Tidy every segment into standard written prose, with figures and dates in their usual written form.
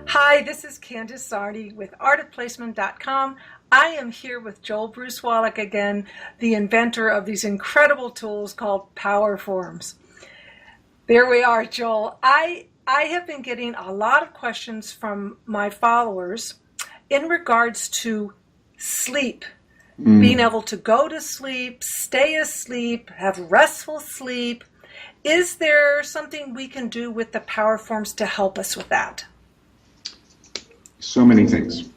Hi, this is Candace Sardi with artofplacement.com. I am here with Joel Bruce Wallach again, the inventor of these incredible tools called Powerforms. There we are, Joel. I have been getting a lot of questions from my followers in regards to sleep. Being able to go to sleep, stay asleep, have restful sleep. Is there something we can do with the Powerforms to help us with that? So many things.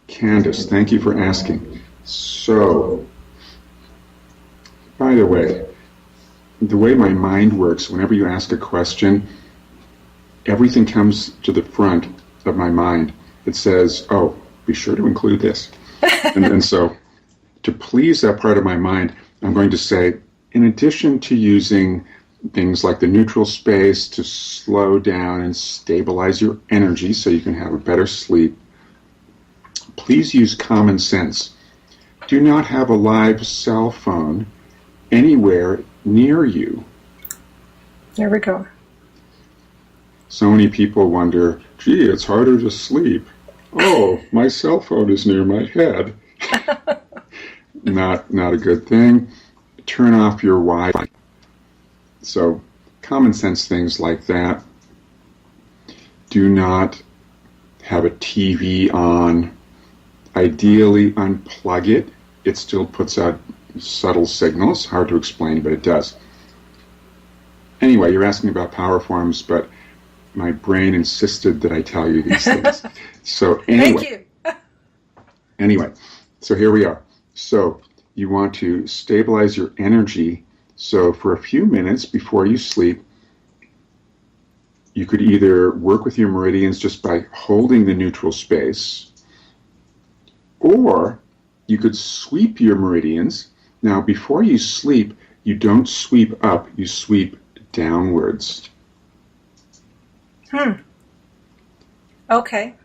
Candace, thank you for asking. So, by the way my mind works, whenever you ask a question, everything comes to the front of my mind. It says, oh, be sure to include this. and so, to please that part of my mind, I'm going to say, in addition to using things like the neutral space to slow down and stabilize your energy so you can have a better sleep, please use common sense. Do not have a live cell phone anywhere near you. There we go. So many people wonder, gee, it's harder to sleep. Oh, my cell phone is near my head. Not a good thing. Turn off your Wi-Fi. So, common sense things like that. Do not have a TV on. Ideally, unplug it. It still puts out subtle signals. Hard to explain, but it does. Anyway, you're asking about Powerforms, but my brain insisted that I tell you these things. So anyway. Thank you. Anyway, so here we are. So you want to stabilize your energy. So for a few minutes before you sleep, you could either work with your meridians just by holding the neutral space, or you could sweep your meridians. Now, before you sleep, you don't sweep up, you sweep downwards. Okay.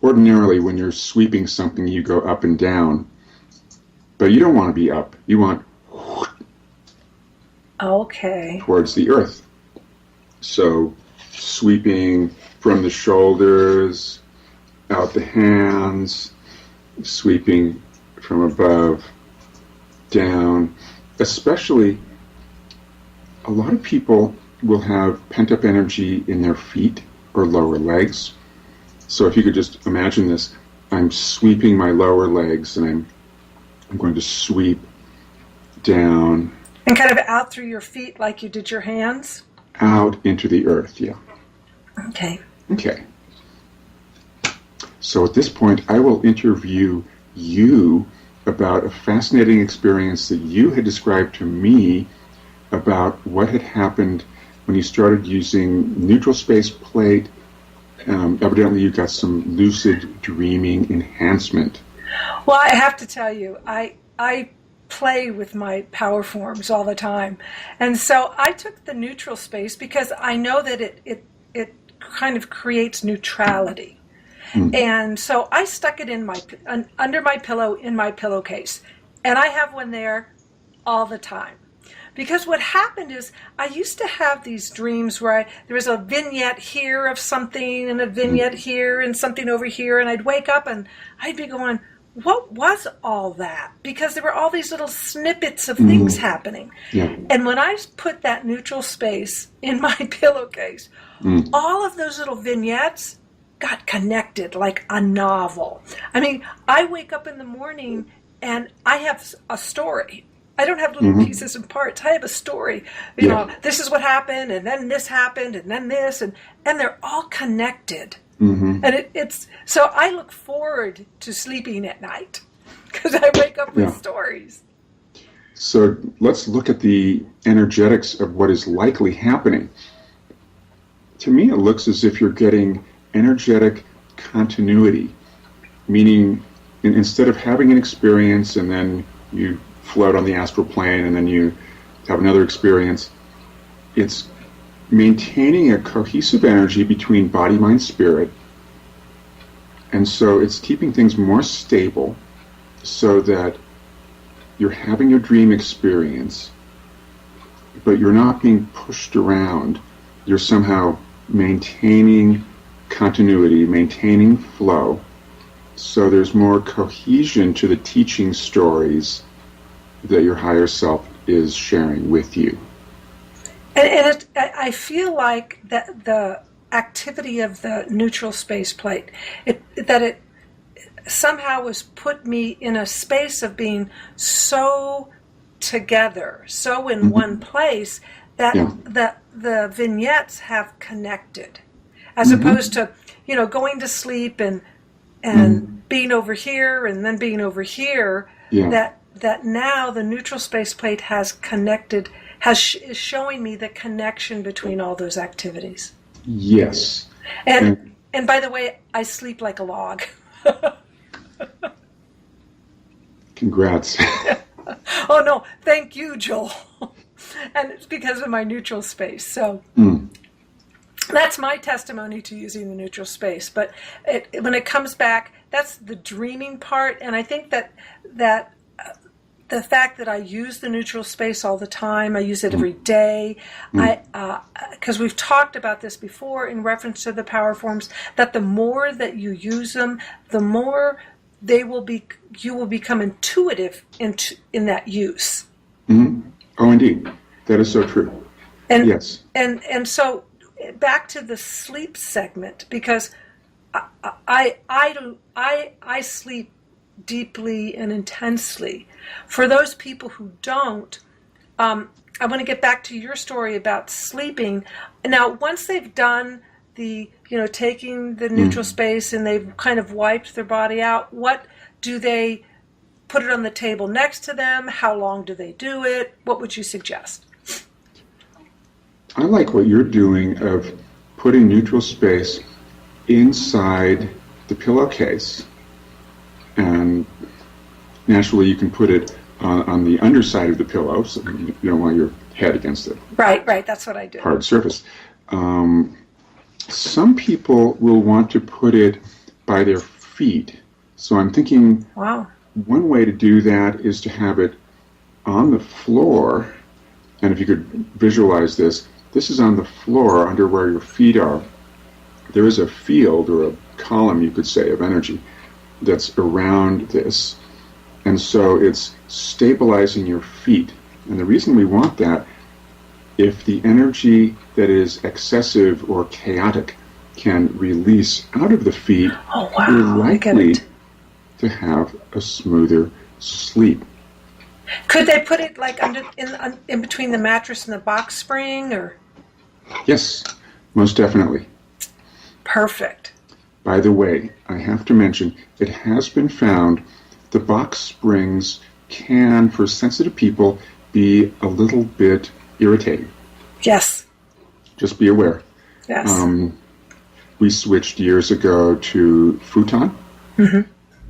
Ordinarily, when you're sweeping something, you go up and down, but you don't want to be up. You want Okay. towards the earth. So sweeping from the shoulders, out the hands, sweeping from above, down. Especially, a lot of people will have pent-up energy in their feet or lower legs. So if you could just imagine this, I'm sweeping my lower legs and I'm going to sweep down. And kind of out through your feet like you did your hands? Out into the earth, yeah. Okay. Okay. So at this point, I will interview you about a fascinating experience that you had described to me about what had happened when you started using neutral space plate. Evidently, you got some lucid dreaming enhancement. Well, I have to tell you, I play with my Powerforms all the time. And so I took the neutral space because I know that it kind of creates neutrality. And so I stuck it in under my pillow in my pillowcase. And I have one there all the time. Because what happened is I used to have these dreams where there was a vignette here of something and a vignette here and something over here. And I'd wake up and I'd be going, what was all that? Because there were all these little snippets of things happening. Yeah. And when I put that neutral space in my pillowcase, all of those little vignettes got connected like a novel. I mean, I wake up in the morning and I have a story. I don't have little pieces and parts. I have a story. You know, this is what happened, and then this happened, and then this, and they're all connected. And it's so I look forward to sleeping at night because I wake up with stories. So let's look at the energetics of what is likely happening. To me, it looks as if you're getting energetic continuity, meaning instead of having an experience and then you float on the astral plane and then you have another experience, it's maintaining a cohesive energy between body, mind, spirit. And so it's keeping things more stable so that you're having your dream experience, but you're not being pushed around. You're somehow maintaining continuity, maintaining flow, so there's more cohesion to the teaching stories that your higher self is sharing with you. And I feel like that the activity of the neutral space plate, it somehow has put me in a space of being so together, so in one place, that the vignettes have connected, as opposed to, going to sleep and being over here and then being over here. That now the neutral space plate has connected, is showing me the connection between all those activities. Yes. And by the way, I sleep like a log. Congrats. Oh no, thank you, Joel. And it's because of my neutral space. So that's my testimony to using the neutral space. But when it comes back, that's the dreaming part. And I think that the fact that I use the neutral space all the time, I use it every day, because we've talked about this before in reference to the power forms, that the more that you use them, the more you will become intuitive in that use. Mm-hmm. Oh, indeed. That is so true. And, yes. And so back to the sleep segment, because I sleep deeply and intensely. For those people who don't, I want to get back to your story about sleeping. Now, once they've done the, taking the neutral space and they've kind of wiped their body out, what do they put it on the table next to them? How long do they do it? What would you suggest? I like what you're doing of putting neutral space inside the pillowcase. And naturally, you can put it on the underside of the pillow, so you don't want your head against it. Right. That's what I do. Hard surface. Some people will want to put it by their feet. So I'm thinking, wow, one way to do that is to have it on the floor. And if you could visualize this is on the floor under where your feet are. There is a field, or a column, you could say, of energy that's around this. And so it's stabilizing your feet. And the reason we want that, if the energy that is excessive or chaotic can release out of the feet, you're likely to have a smoother sleep. Could they put it like in between the mattress and the box spring, or? Yes, most definitely. Perfect. By the way, I have to mention, it has been found the box springs can, for sensitive people, be a little bit irritating. Yes. Just be aware. Yes. We switched years ago to futon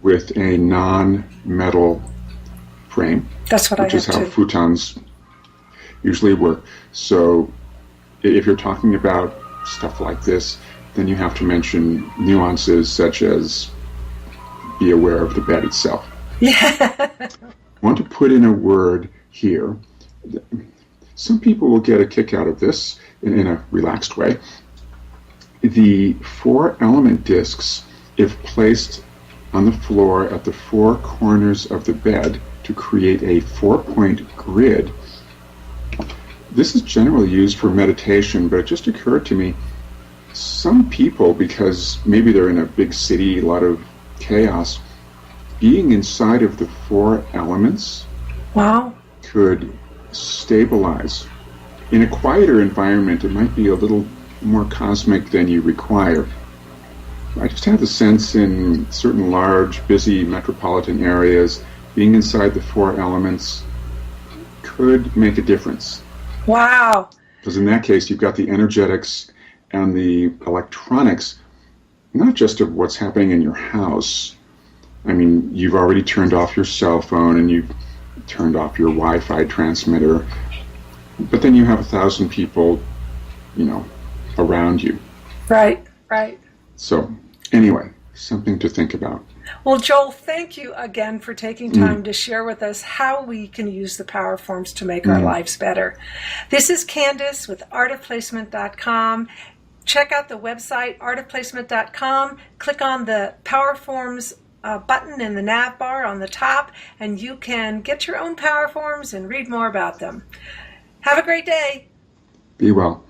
with a non-metal frame. That's what I have too. Which is how futons usually work. So if you're talking about stuff like this, then you have to mention nuances such as be aware of the bed itself. Yeah. I want to put in a word here. Some people will get a kick out of this in a relaxed way. The 4 element discs, if placed on the floor at the 4 corners of the bed to create a 4-point grid, this is generally used for meditation, but it just occurred to me, some people, because maybe they're in a big city, a lot of chaos, being inside of the 4 elements could stabilize. In a quieter environment, it might be a little more cosmic than you require. I just have the sense in certain large, busy metropolitan areas, being inside the 4 elements could make a difference. Wow. Because in that case, you've got the energetics and the electronics, not just of what's happening in your house. I mean, you've already turned off your cell phone and you've turned off your Wi-Fi transmitter, but then you have 1,000 people, around you. Right. So, anyway, something to think about. Well, Joel, thank you again for taking time to share with us how we can use the power forms to make our lives better. This is Candace with artofplacement.com. check out the website, artofplacement.com. Click on the Powerforms button in the nav bar on the top, and you can get your own Powerforms and read more about them. Have a great day. Be well.